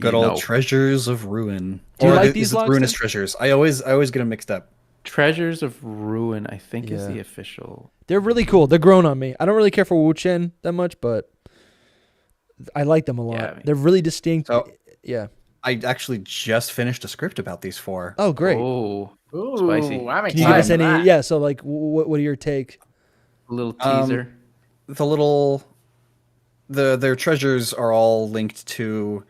good old treasures of ruin. Do you or like is these it Lockstin? ruinous treasures? I always get them mixed up. Treasures of Ruin, I think, is Yeah. the official. They're really cool. They're grown on me. I don't really care for Wu Chen that much, but I like them a lot. Yeah, I mean- They're really distinct. So- Yeah. I actually just finished a script about these 4. Oh, great. Oh, Ooh, Spicy. I'm Can you give us excited. any? Yeah. So, like, what are your take? a little teaser. Their treasures are all linked to,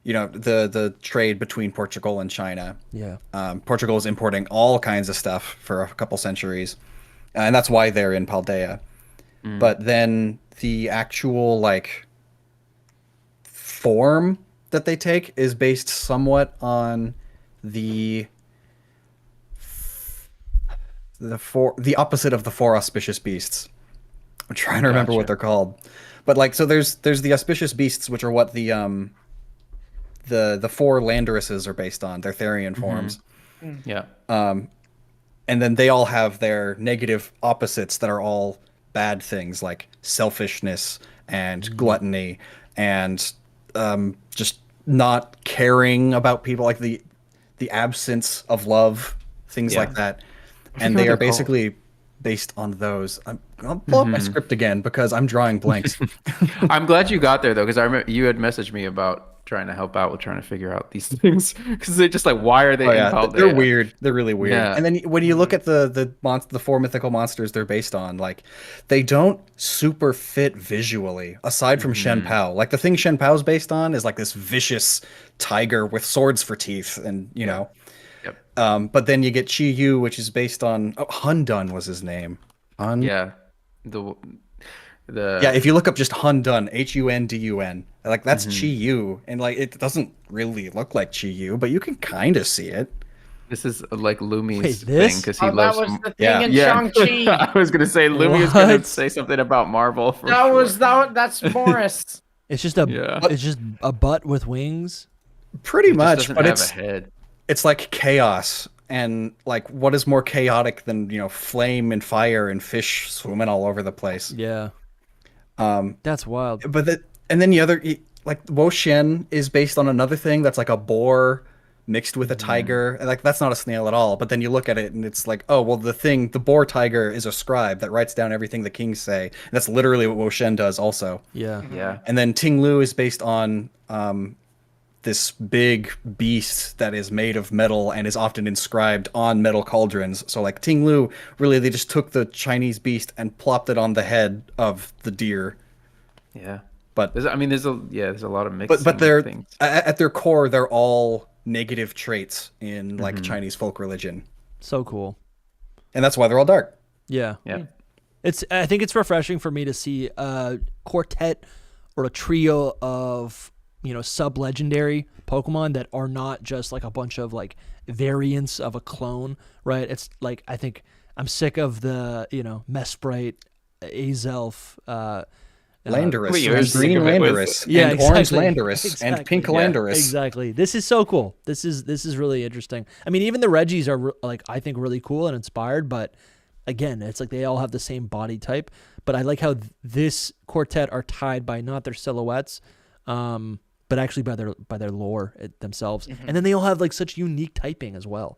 the trade between Portugal and China. Yeah. Portugal is importing all kinds of stuff for a couple centuries, and that's why they're in Paldea. But then the actual form that they take is based somewhat on the opposite of the 4 auspicious beasts. I'm trying to remember what they're called, but so there's the auspicious beasts, which are what the 4 Landeruses are based on, their Therian forms. Yeah. And then they all have their negative opposites that are all bad things, like selfishness and gluttony and just not caring about people, like the absence of love, things like that. And they are basically based on those. I'll pull up my script again because I'm drawing blanks. I'm glad you got there though, because I remember you had messaged me about trying to help out with trying to figure out these things, because they're just like, why are they in Paldea? They're weird. They're really weird. Yeah. And then when you look at the 4 mythical monsters they're based on, they don't super fit visually, aside from Shen Pao. Like the thing Shen Pao's based on is this vicious tiger with swords for teeth, and know. Yep. But then you get Chi Yu, which is based on Hun Dun was his name. Yeah. Yeah, if you look up just Hun Dun, Hundun, that's Chi Yu, and it doesn't really look like Chi Yu, but you can kind of see it. This is like Lumi's Wait, thing, this? because he That loves. was the thing Yeah. in Yeah. Shang-Chi. I was gonna say Lumi's gonna What? say something about Marvel. For sure. That's Morris. It's just Yeah. it's just a butt with wings. Pretty It just much, doesn't but have a head. it's like chaos, and what is more chaotic than flame and fire and fish swimming all over the place. Yeah. That's wild. But and then the other, Wo Shen is based on another thing that's like a boar mixed with a tiger, and that's not a snail at all. But then you look at it and it's like, oh well, the boar tiger is a scribe that writes down everything the kings say, and that's literally what Wo Shen does also. Yeah. Yeah. And then Ting Lu is based on this big beast that is made of metal and is often inscribed on metal cauldrons. So Ting Lu, really, they just took the Chinese beast and plopped it on the head of the deer. Yeah. But There's a lot of mixing. but they're things. at their core, they're all negative traits in Chinese folk religion, So cool. and that's why they're all dark. Yeah. Yeah. I think it's refreshing for me to see a quartet or a trio of, sub-legendary Pokemon that are not just a bunch of variants of a clone, right? It's I think I'm sick of the, Mesprite, Azelf, Landorus, Wait, you're and sick green of it with- Landorus, yeah, and orange exactly. Landorus, and pink Landorus. Exactly. This is so cool. This is really interesting. I mean, even the Reggies are I think really cool and inspired, but again, it's they all have the same body type. But I like how this quartet are tied by not their silhouettes, but actually by their lore themselves. And then they all have such unique typing as well.